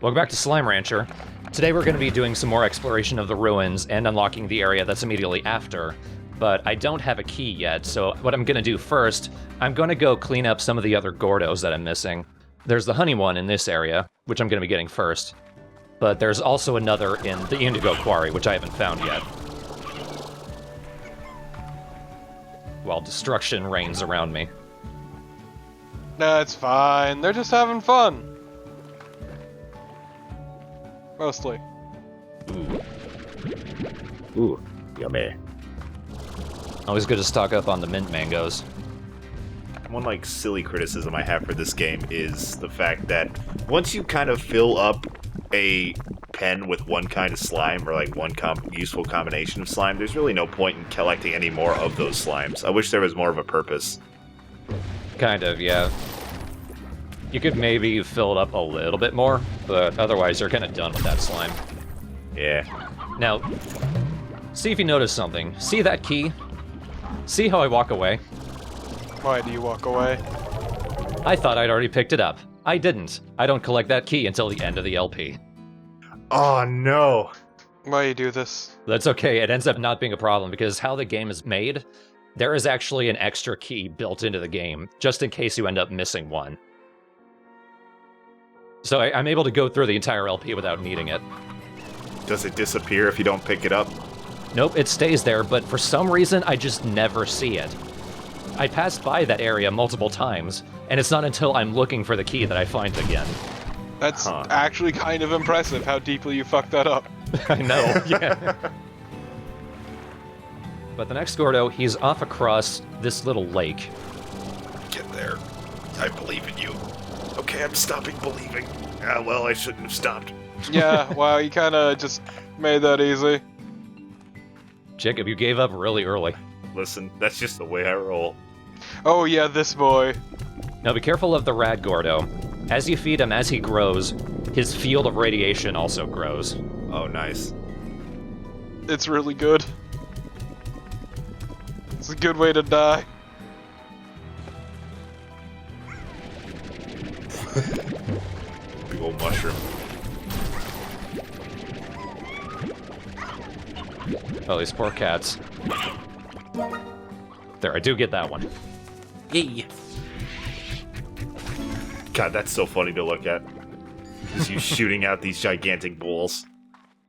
Welcome back to Slime Rancher. Today we're going to be doing some more exploration of the ruins and unlocking the area that's immediately after. But I don't have a key yet, so what I'm going to do first, I'm going to go clean up some of the other Gordos that I'm missing. There's the honey one in this area, which I'm going to be getting first. But there's also another in the Indigo Quarry, which I haven't found yet. While destruction reigns around me. That's fine. They're just having fun. Mostly. Ooh, yummy. Always good to stock up on the mint mangoes. One like silly criticism I have for this game is the fact that once you kind of fill up a pen with one kind of slime or like one useful combination of slime, there's really no point in collecting any more of those slimes. I wish there was more of a purpose. Kind of, yeah. You could maybe fill it up a little bit more, but otherwise you're kind of done with that slime. Yeah. Now, see if you notice something. See that key? See how I walk away? Why do you walk away? I thought I'd already picked it up. I didn't. I don't collect that key until the end of the LP. Oh no. Why you do this? That's okay, it ends up not being a problem, because how the game is made, there is actually an extra key built into the game, just in case you end up missing one. So I'm able to go through the entire LP without needing it. Does it disappear if you don't pick it up? Nope, it stays there, but for some reason, I just never see it. I passed by that area multiple times, and it's not until I'm looking for the key that I find it again. That's actually kind of impressive how deeply you fucked that up. I know, yeah. But the next Gordo, he's off across this little lake. Get there. I believe in you. Okay, I'm stopping believing. Ah, well, I shouldn't have stopped. Yeah, wow, you kind of just made that easy. Jacob, you gave up really early. Listen, that's just the way I roll. Oh yeah, this boy. Now be careful of the Rad Gordo. As you feed him, as he grows, his field of radiation also grows. Oh, nice. It's really good. It's a good way to die. Big old mushroom. Oh, these poor cats. There, I do get that one. Yay! God, that's so funny to look at. Just you shooting out these gigantic balls.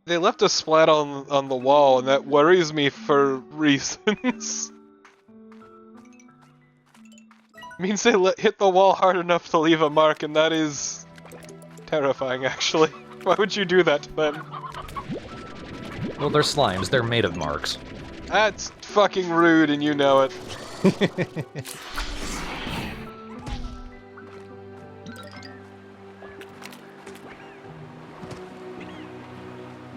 They left a splat on the wall, and that worries me for reasons. Means they hit the wall hard enough to leave a mark, and that is terrifying, actually. Why would you do that to them? Well, they're slimes. They're made of marks. That's fucking rude, and you know it.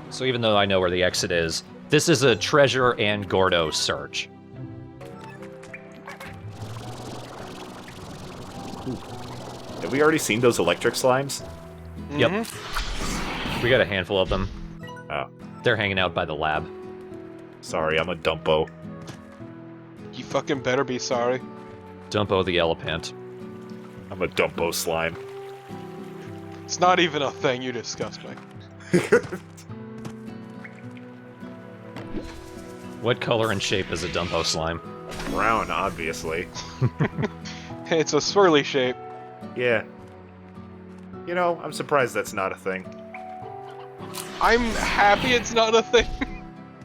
So even though I know where the exit is, this is a treasure and Gordo search. Have we already seen those electric slimes? Yep. We got a handful of them. Oh. They're hanging out by the lab. Sorry, I'm a dumpo. You fucking better be sorry. Dumpo the elephant. I'm a dumpo slime. It's not even a thing, you disgust me. What color and shape is a Dumpo slime? Brown, obviously. It's a swirly shape. Yeah. You know, I'm surprised that's not a thing. I'm happy it's not a thing.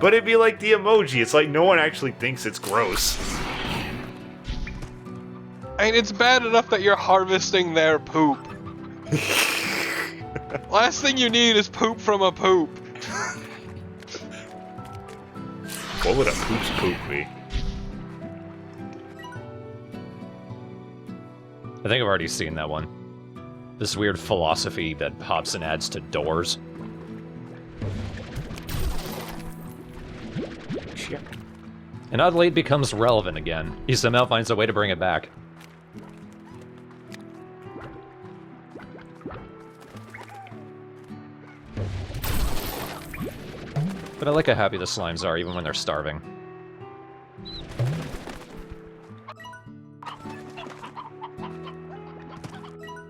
But it'd be like the emoji. It's like no one actually thinks it's gross. I mean, it's bad enough that you're harvesting their poop. Last thing you need is poop from a poop. What would a poop's poop be? I think I've already seen that one. This weird philosophy that pops and adds to doors. Shit. And oddly, it becomes relevant again. He somehow finds a way to bring it back. But I like how happy the slimes are, even when they're starving.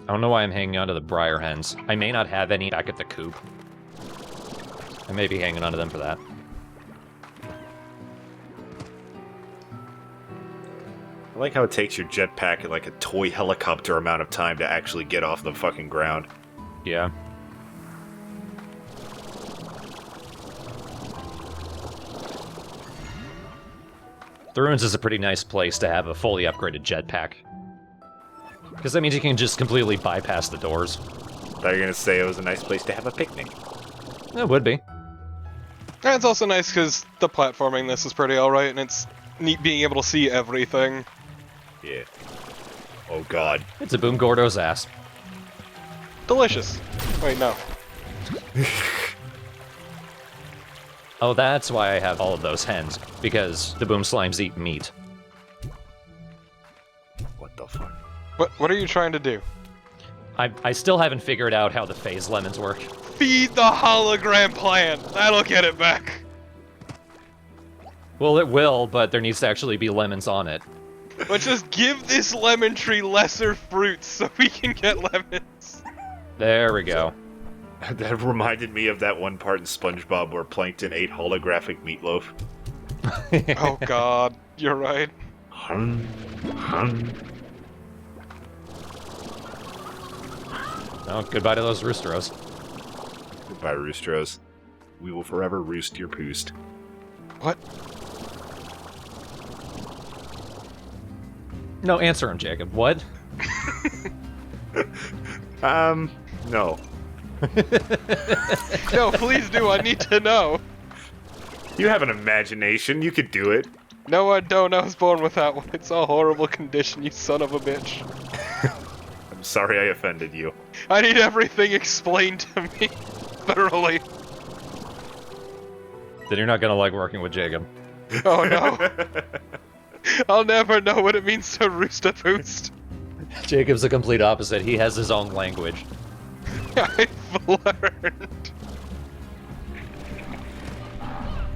I don't know why I'm hanging onto the briar hens. I may not have any back at the coop. I may be hanging onto them for that. I like how it takes your jetpack in like a toy helicopter amount of time to actually get off the fucking ground. Yeah. The ruins is a pretty nice place to have a fully upgraded jetpack. Because that means you can just completely bypass the doors. Thought you were gonna say it was a nice place to have a picnic. It would be. And it's also nice because the platforming this is pretty alright, and it's neat being able to see everything. Yeah. Oh god. It's a Boom Gordo's ass. Delicious. Wait, no. Oh, that's why I have all of those hens. Because the Boom Slimes eat meat. What the fuck? What are you trying to do? I still haven't figured out how the phase lemons work. Feed the hologram plant! That'll get it back! Well, it will, but there needs to actually be lemons on it. But just give this lemon tree lesser fruits so we can get lemons. There we go. That reminded me of that one part in SpongeBob where Plankton ate holographic meatloaf. Oh god, you're right. Hun, hun. Oh, goodbye to those roosteros. Goodbye, Roostros. We will forever roost your poost. What? No, answer him, Jacob. What? No. No, please do, I need to know. You have an imagination, you could do it. No, I don't, I was born with that one. It's a horrible condition, you son of a bitch. I'm sorry I offended you. I need everything explained to me thoroughly. Then you're not gonna like working with Jacob. Oh no. I'll never know what it means to roost a boost. Jacob's the complete opposite. He has his own language. I've learned.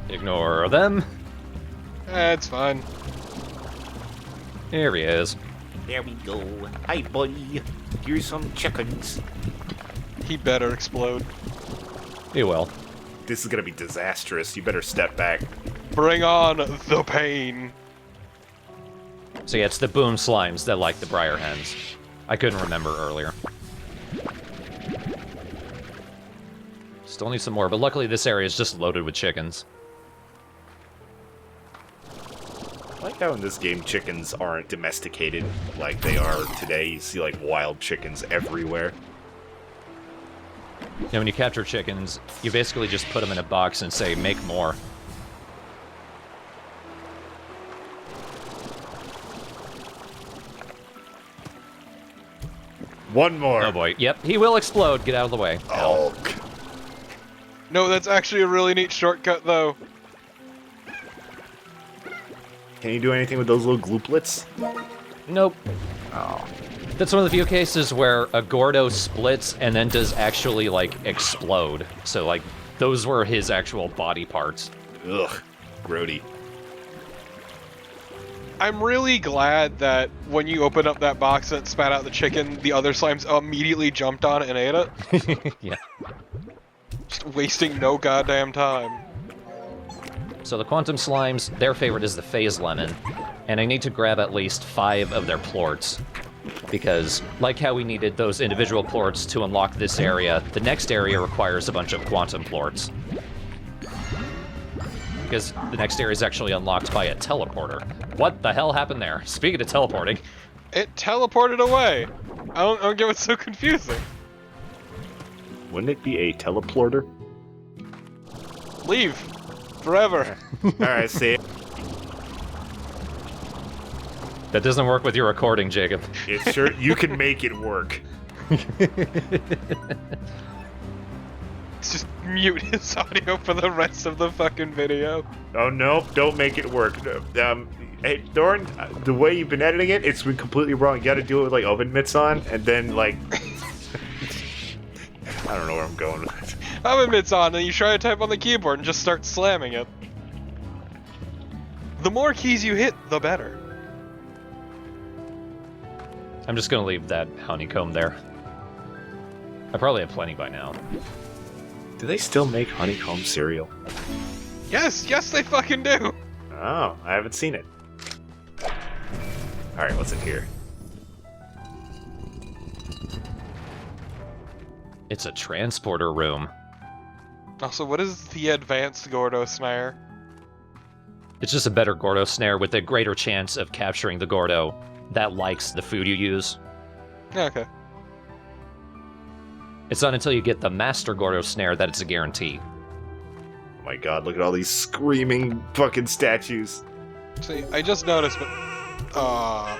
Ignore them. It's fine. Here he is. There we go. Hi, buddy. Here's some chickens. He better explode. He will. This is gonna be disastrous. You better step back. Bring on the pain. So yeah, it's the Boom Slimes that like the Briar Hens. I couldn't remember earlier. Still need some more, but luckily this area is just loaded with chickens. I like how in this game chickens aren't domesticated like they are today. You see like wild chickens everywhere. You know, when you capture chickens, you basically just put them in a box and say, make more. One more. Oh boy, yep, he will explode. Get out of the way. Oh. No, that's actually a really neat shortcut, though. Can you do anything with those little glooplets? Nope. Oh. That's one of the few cases where a Gordo splits and then does actually, like, explode. So, like, those were his actual body parts. Ugh. Grody. I'm really glad that when you opened up that box that spat out the chicken, the other slimes immediately jumped on it and ate it. Yeah. Just wasting no goddamn time. So the Quantum Slimes, their favorite is the Phase Lemon, and I need to grab at least 5 of their plorts. Because, like how we needed those individual plorts to unlock this area, the next area requires a bunch of Quantum plorts. Because the next area is actually unlocked by a teleporter. What the hell happened there? Speaking of teleporting... It teleported away. I don't get what's so confusing. Wouldn't it be a teleporter? Leave. Forever. Alright, see. That doesn't work with your recording, Jacob. It's sure you can make it work. Let's just mute his audio for the rest of the fucking video. Oh no, don't make it work. Hey, Doran, the way you've been editing it, it's been completely wrong. You gotta do it with like oven mitts on, and then like... I don't know where I'm going with it. Oven mitts on, and you try to type on the keyboard and just start slamming it. The more keys you hit, the better. I'm just gonna leave that honeycomb there. I probably have plenty by now. Do they still make honeycomb cereal? Yes, yes, they fucking do. Oh, I haven't seen it. Alright, what's in here? It's a transporter room. Also, what is the advanced Gordo snare? It's just a better Gordo snare with a greater chance of capturing the Gordo that likes the food you use. Yeah, okay. It's not until you get the Master Gordo snare that it's a guarantee. Oh my god, look at all these screaming fucking statues. See, I just noticed, but... I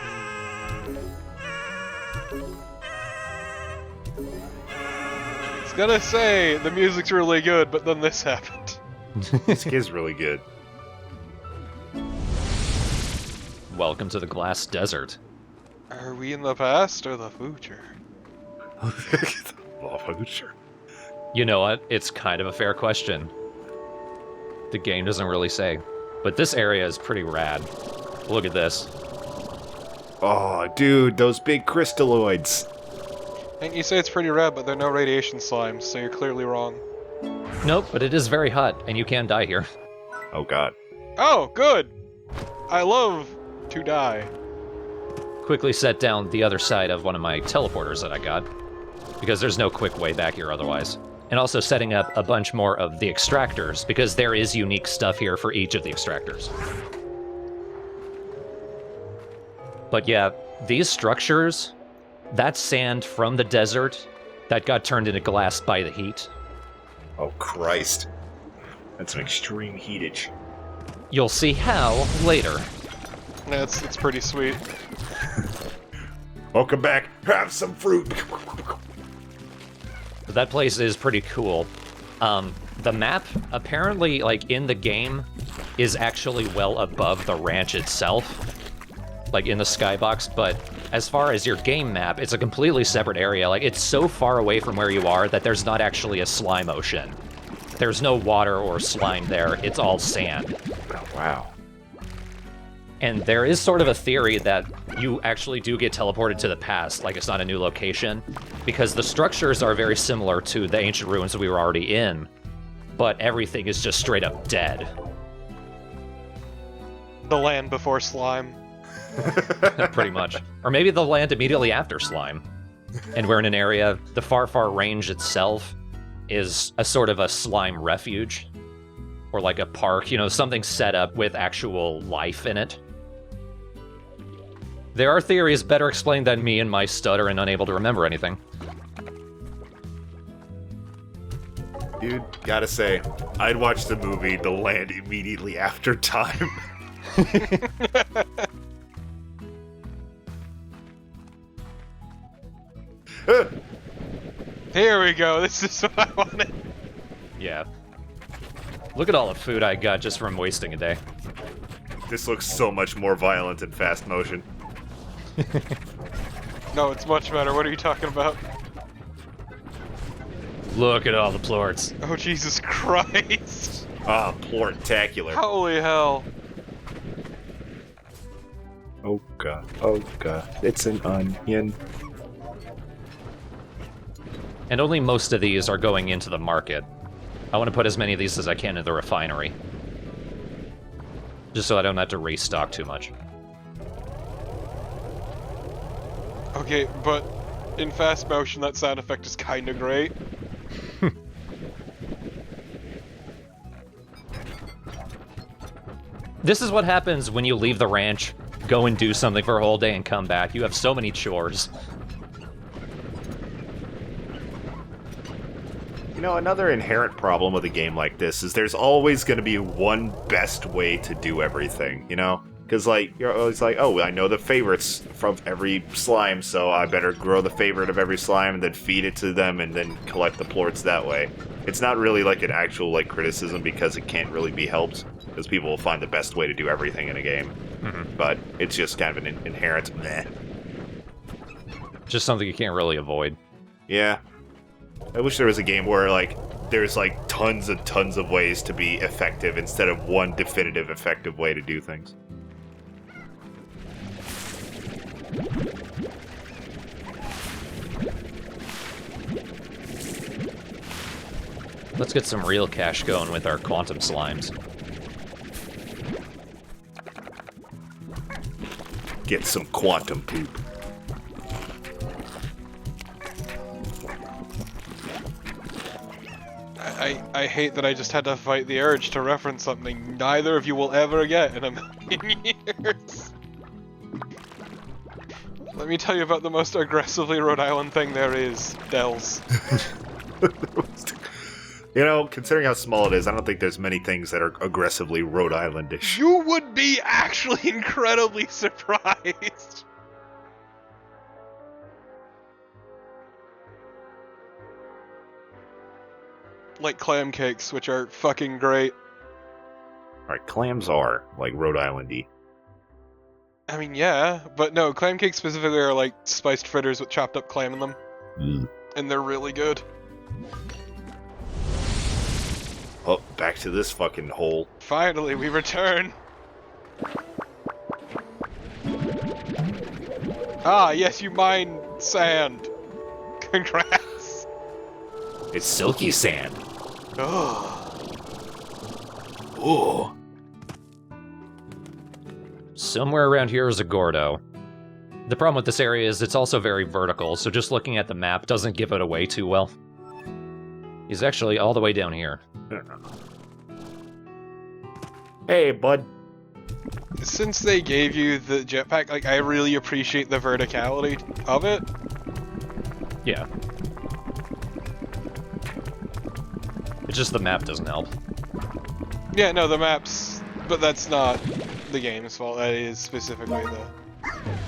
was gonna say, the music's really good, but then this happened. This is really good. Welcome to the Glass Desert. Are we in the past or the future? Sure. You know what? It's kind of a fair question. The game doesn't really say. But this area is pretty rad. Look at this. Oh, dude, those big crystalloids. And you say it's pretty rad, but there are no radiation slimes, so you're clearly wrong. Nope, but it is very hot, and you can die here. Oh god. Oh, good! I love to die. Quickly set down the other side of one of my teleporters that I got, because there's no quick way back here otherwise. And also setting up a bunch more of the extractors, because there is unique stuff here for each of the extractors. But yeah, these structures, that's sand from the desert that got turned into glass by the heat. Oh Christ. That's an extreme heatage. You'll see how later. Yeah, it's pretty sweet. Welcome back. Have some fruit. But that place is pretty cool. The map, apparently, like, in the game, is actually well above the ranch itself. Like, in the skybox, but as far as your game map, it's a completely separate area. Like, it's so far away from where you are that there's not actually a slime ocean. There's no water or slime there, it's all sand. Oh, wow. And there is sort of a theory that you actually do get teleported to the past, like it's not a new location, because the structures are very similar to the ancient ruins that we were already in, but everything is just straight up dead. The land before slime. Pretty much. Or maybe the land immediately after slime. And we're in an area, the Far Far Range itself is a sort of a slime refuge. Or like a park, you know, something set up with actual life in it. There are theories better explained than me and my stutter and unable to remember anything. Dude, gotta say, I'd watch the movie The Land immediately after time. Here we go, this is what I wanted. Yeah. Look at all the food I got just from wasting a day. This looks so much more violent in fast motion. No, it's much better. What are you talking about? Look at all the plorts. Oh, Jesus Christ. Ah, plortacular. Holy hell. Oh god, it's an onion. And only most of these are going into the market. I want to put as many of these as I can in the refinery. Just so I don't have to restock too much. Okay, but in fast motion, that sound effect is kinda great. This is what happens when you leave the ranch, go and do something for a whole day and come back. You have so many chores. You know, another inherent problem with a game like this is there's always going to be one best way to do everything, you know? Because, like, you're always like, oh, I know the favorites from every slime, so I better grow the favorite of every slime and then feed it to them and then collect the plorts that way. It's not really, like, an actual, like, criticism because it can't really be helped, because people will find the best way to do everything in a game. Mm-hmm. But it's just kind of an inherent meh. Just something you can't really avoid. Yeah. I wish there was a game where, like, there's, like, tons and tons of ways to be effective instead of one definitive effective way to do things. Let's get some real cash going with our quantum slimes. Get some quantum poop. I hate that I just had to fight the urge to reference something neither of you will ever get in a million years. Let me tell you about the most aggressively Rhode Island thing there is, Dells. You know, considering how small it is, I don't think there's many things that are aggressively Rhode Islandish. You would be actually incredibly surprised. Like clam cakes, which are fucking great. Alright, clams are, like, Rhode Islandy. I mean, yeah, but no, clam cakes specifically are like spiced fritters with chopped up clam in them. And they're really good. Oh, back to this fucking hole. Finally, we return. Ah, yes, you mine sand. Congrats. It's silky sand. Ugh. Ooh. Somewhere around here is a Gordo. The problem with this area is it's also very vertical, so just looking at the map doesn't give it away too well. He's actually all the way down here. Hey, bud. Since they gave you the jetpack, like, I really appreciate the verticality of it. Yeah. It's just the map doesn't help. Yeah, no, the maps, but that's not the game's fault. That is specifically the...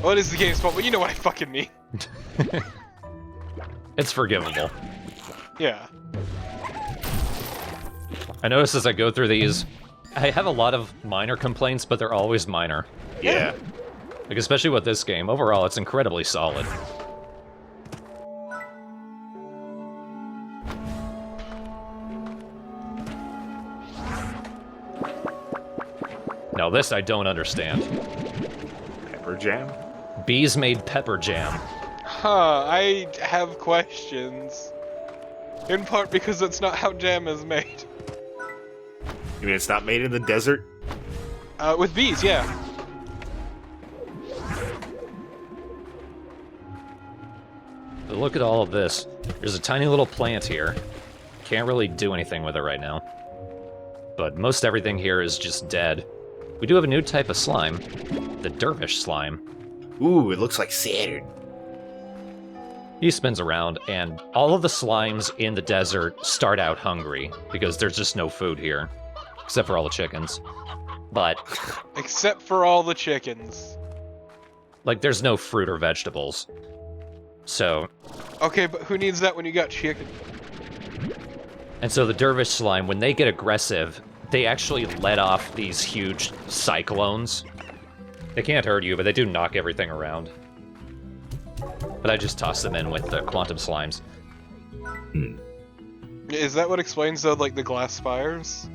Well, it is the game's fault, but you know what I fucking mean. It's forgivable. Yeah. I notice as I go through these, I have a lot of minor complaints, but they're always minor. Yeah. Like, especially with this game. Overall, it's incredibly solid. Now this I don't understand. Pepper jam? Bees made pepper jam. Huh, I have questions. In part because that's not how jam is made. You mean it's not made in the desert? With bees, yeah. But look at all of this. There's a tiny little plant here. Can't really do anything with it right now. But most everything here is just dead. We do have a new type of slime. The dervish slime. Ooh, it looks like Saturn. He spins around, and all of the slimes in the desert start out hungry, because there's just no food here. Except for all the chickens. But, Except for all the chickens. like, there's no fruit or vegetables. So, Okay, but who needs that when you got chicken? and so the dervish slime, when they get aggressive, they actually let off these huge cyclones. They can't hurt you, but they do knock everything around. But I just toss them in with the quantum slimes. Is that what explains, though, like, the glass spires?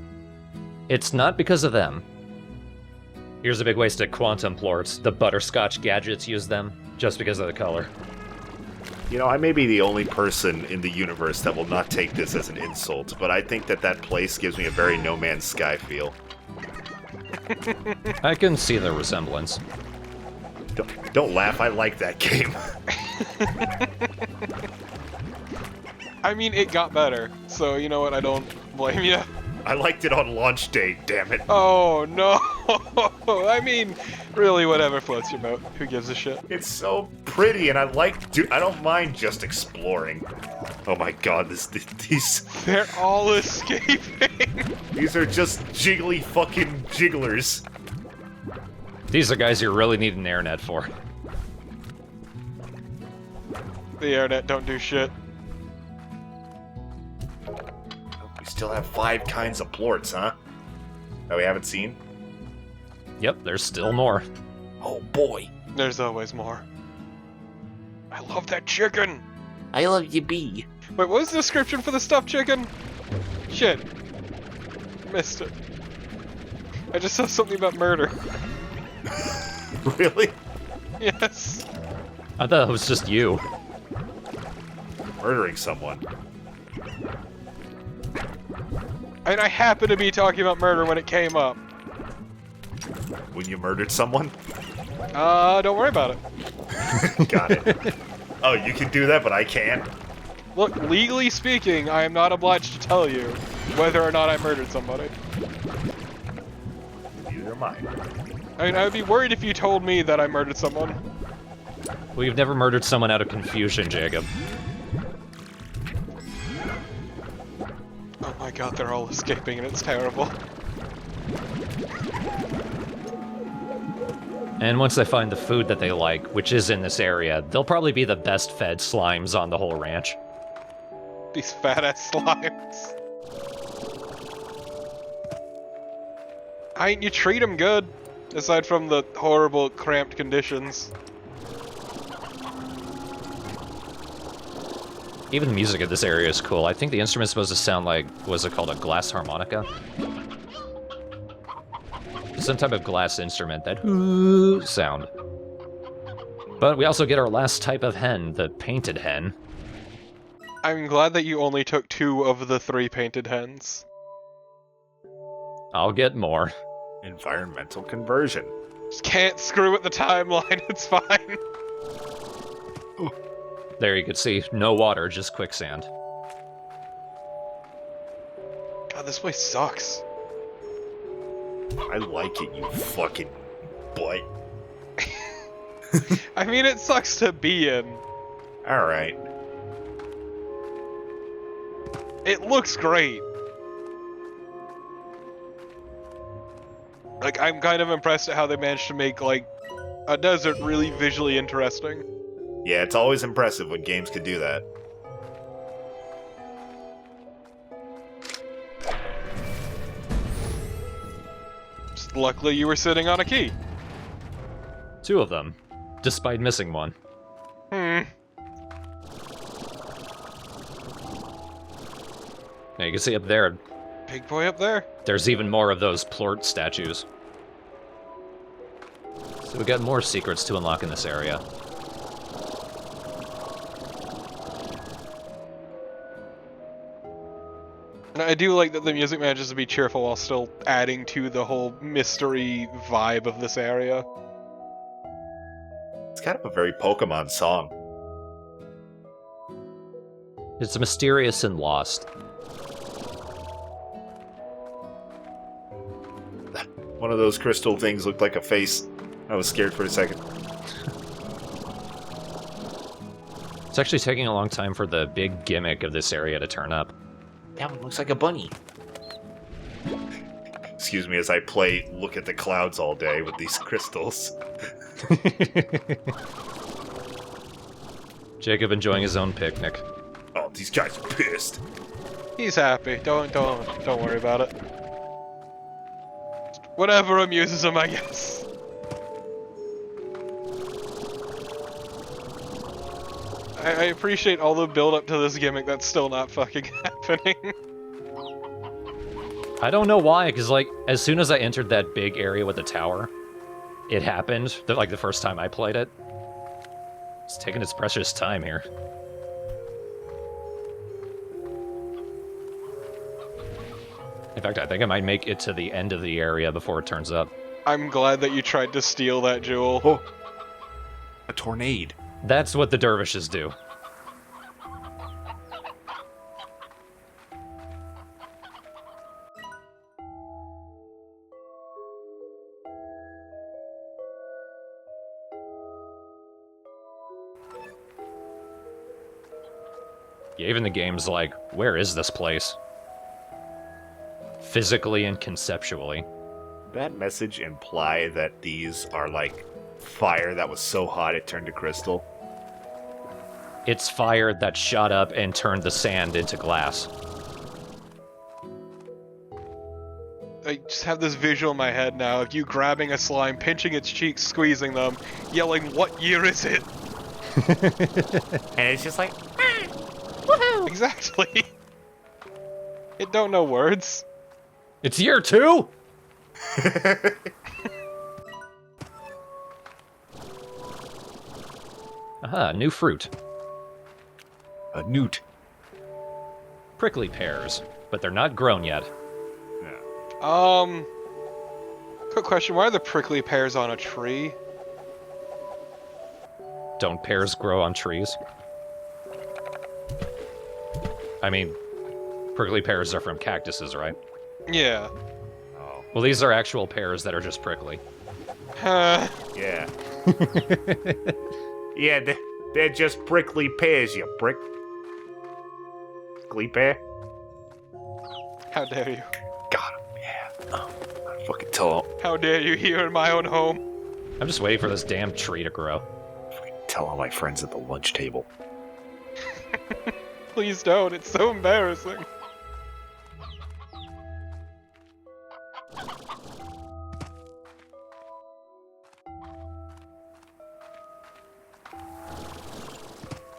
It's not because of them. Here's a big waste of quantum plorts. The butterscotch gadgets use them, just because of the color. You know, I may be the only person in the universe that will not take this as an insult, but I think that that place gives me a very No Man's Sky feel. I can see the resemblance. Don't laugh, I like that game. I mean, it got better, so you know what, I don't blame you. I liked it on launch day, damn it. Oh, no! I mean, really, whatever floats your boat. Who gives a shit? It's so pretty, and I don't mind just exploring. Oh my god, these They're all escaping! these are just jiggly fucking jigglers. These are guys you really need an airnet for. The internet don't do shit. We still have 5 kinds of plorts, huh? That we haven't seen? Yep, there's still more. Oh boy. There's always more. I love that chicken! I love you, bee. Wait, what was the description for the stuffed chicken? Shit. Missed it. I just saw something about murder. Really? Yes. I thought it was just you. Murdering someone. And I happen to be talking about murder when it came up. When you murdered someone? Don't worry about it. Got it. Oh, you can do that, but I can't? Look, legally speaking, I am not obliged to tell you whether or not I murdered somebody. Neither am I. I mean, I would be worried if you told me that I murdered someone. Well, you've never murdered someone out of confusion, Jacob. Oh my god, they're all escaping and it's terrible. And once they find the food that they like, which is in this area, they'll probably be the best fed slimes on the whole ranch. These fat-ass slimes. You treat them good, aside from the horrible, cramped conditions. Even the music of this area is cool. I think the instrument's supposed to sound like, was it called, a glass harmonica? Some type of glass instrument, that sound. But we also get our last type of hen, the painted hen. I'm glad that you only took 2 of the 3 painted hens. I'll get more. Environmental conversion. Just can't screw with the timeline, it's fine. There you can see, no water, just quicksand. God, this place sucks. I like it, you fucking butt. I mean, it sucks to be in. Alright. It looks great. Like, I'm kind of impressed at how they managed to make, like, a desert really visually interesting. Yeah, it's always impressive when games can do that. Just luckily you were sitting on a key. 2 of them, despite missing one. Hmm. Now you can see up there, Big boy up there. there's even more of those plort statues. So we got more secrets to unlock in this area. And I do like that the music manages to be cheerful while still adding to the whole mystery vibe of this area. It's kind of a very Pokemon song. It's mysterious and lost. One of those crystal things looked like a face. I was scared for a second. It's actually taking a long time for the big gimmick of this area to turn up. That one looks like a bunny. Excuse me as I look at the clouds all day with these crystals. Jacob enjoying his own picnic. Oh, these guys are pissed. He's happy. Don't worry about it. Whatever amuses him, I guess. I appreciate all the build-up to this gimmick that's still not fucking happening. I don't know why, because, like, as soon as I entered that big area with the tower, it happened, like, the first time I played it. It's taking its precious time here. In fact, I think I might make it to the end of the area before it turns up. I'm glad that you tried to steal that jewel. Oh, a tornado. That's what the dervishes do. Yeah, even the game's like, where is this place? Physically and conceptually. That message imply that these are like fire that was so hot it turned to crystal? It's fire that shot up and turned the sand into glass. I just have this visual in my head now of you grabbing a slime, pinching its cheeks, squeezing them, yelling, "What year is it?" And it's just like, Woohoo! Exactly. It don't know words. It's year 2? Aha, new fruit. a newt. Prickly pears. but they're not grown yet. Yeah. Quick question, why are the prickly pears on a tree? Don't pears grow on trees? I mean, prickly pears are from cactuses, right? Yeah. Oh. Well, these are actual pears that are just prickly. Yeah. Yeah, they're just prickly pears, you prick. Prickly pear? How dare you? Got him, yeah. Oh, I fucking tell him. How dare you here in my own home? I'm just waiting for this damn tree to grow. Tell all my friends at the lunch table. Please don't, it's so embarrassing.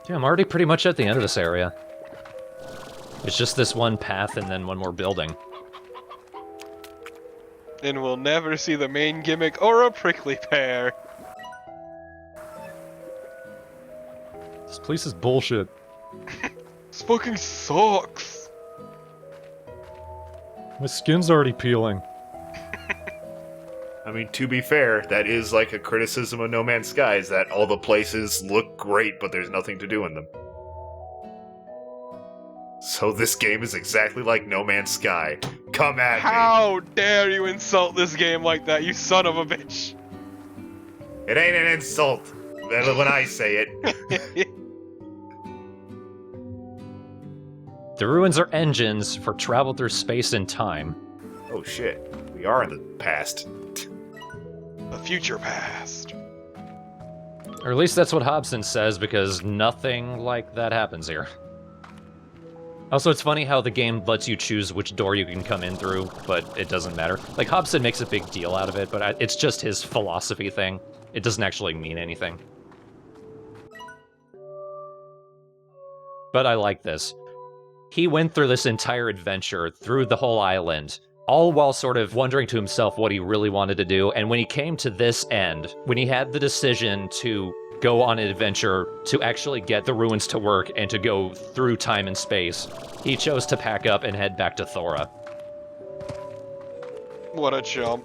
Yeah, I'm already pretty much at the end of this area. It's just this one path and then one more building. And we'll never see the main gimmick or a prickly pear. This place is bullshit. This fucking sucks. My skin's already peeling. I mean, to be fair, that is like a criticism of No Man's Sky, is that all the places look great, but there's nothing to do in them. So this game is exactly like No Man's Sky. Come at me! How dare you insult this game like that, you son of a bitch! It ain't an insult when I say it. The ruins are engines for travel through space and time. Oh shit, we are in the past. The future past. Or at least that's what Hobson says, because nothing like that happens here. Also, it's funny how the game lets you choose which door you can come in through, but it doesn't matter. Like, Hobson makes a big deal out of it, but it's just his philosophy thing. It doesn't actually mean anything. But I like this. He went through this entire adventure, through the whole island, all while sort of wondering to himself what he really wanted to do, and when he came to this end, when he had the decision to go on an adventure to actually get the ruins to work and to go through time and space, he chose to pack up and head back to Thora. What a chump.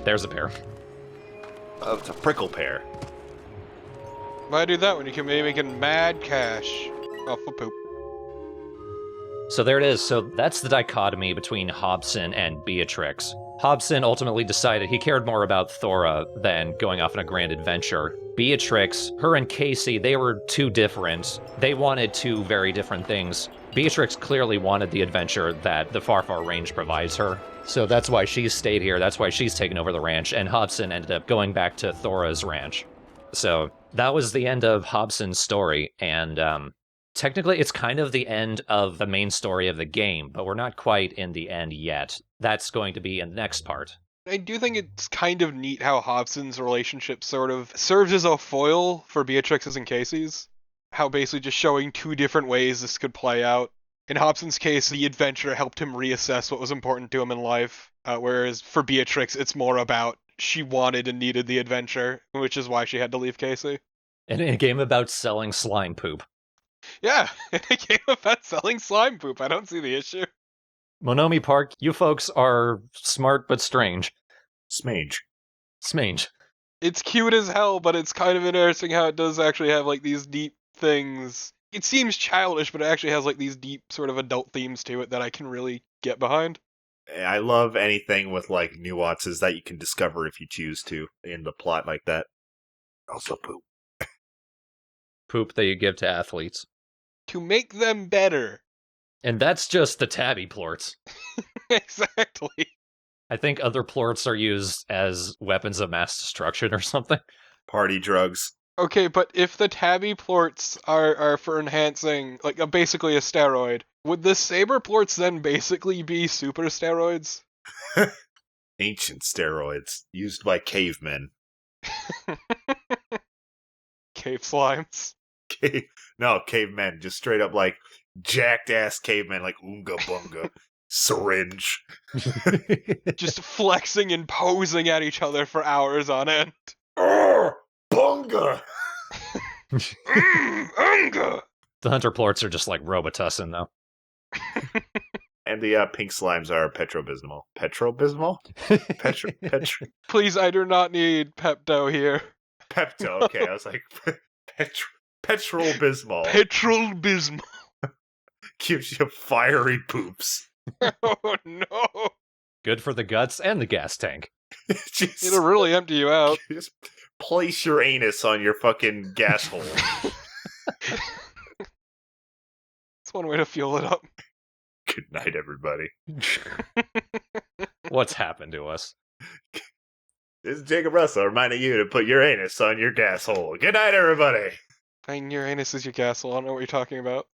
There's a pair. It's a prickle pear. Why do that when you can be making mad cash off of poop? So there it is. So that's the dichotomy between Hobson and Beatrix. Hobson ultimately decided he cared more about Thora than going off on a grand adventure. Beatrix, her and Casey, they were two different. They wanted two very different things. Beatrix clearly wanted the adventure that the Far Far Range provides her. So that's why she's stayed here, that's why she's taken over the ranch, and Hobson ended up going back to Thora's ranch. So that was the end of Hobson's story, and technically it's kind of the end of the main story of the game, but we're not quite in the end yet. That's going to be in the next part. I do think it's kind of neat how Hobson's relationship sort of serves as a foil for Beatrix's and Casey's. How basically just showing two different ways this could play out. In Hobson's case, the adventure helped him reassess what was important to him in life, whereas for Beatrix, it's more about she wanted and needed the adventure, which is why she had to leave Casey. And in a game about selling slime poop. Yeah, in a game about selling slime poop, I don't see the issue. Monomi Park, you folks are smart but strange. Smage. Smange. It's cute as hell, but it's kind of interesting how it does actually have like these deep things. It seems childish, but it actually has like these deep sort of adult themes to it that I can really get behind. I love anything with like nuances that you can discover if you choose to in the plot like that. Also poop. Poop that you give to athletes. To make them better. And that's just the tabby plorts. Exactly. I think other plorts are used as weapons of mass destruction or something. Party drugs. Okay, but if the tabby plorts are for enhancing, like basically a steroid, would the saber plorts then basically be super steroids? Ancient steroids used by cavemen. Cave slimes. No, cavemen. Just straight up like jacked ass cavemen, like Oonga Boonga. Syringe. Just flexing and posing at each other for hours on end. Bunga! Unga! The hunter plorts are just like Robitussin, though. And the pink slimes are Petrobismol. Petrobismol? Please, I do not need Pepto here. Pepto, okay. I was like, Petrobismol. Petrobismol. Gives you fiery poops. Oh no. Good for the guts and the gas tank. Just, It'll really empty you out. just place your anus on your fucking gas hole. It's one way to fuel it up. Good night, everybody. What's happened to us? This is Jacob Russell reminding you to put your anus on your gas hole. Good night, everybody. Fine, your anus is your castle. I don't know what you're talking about.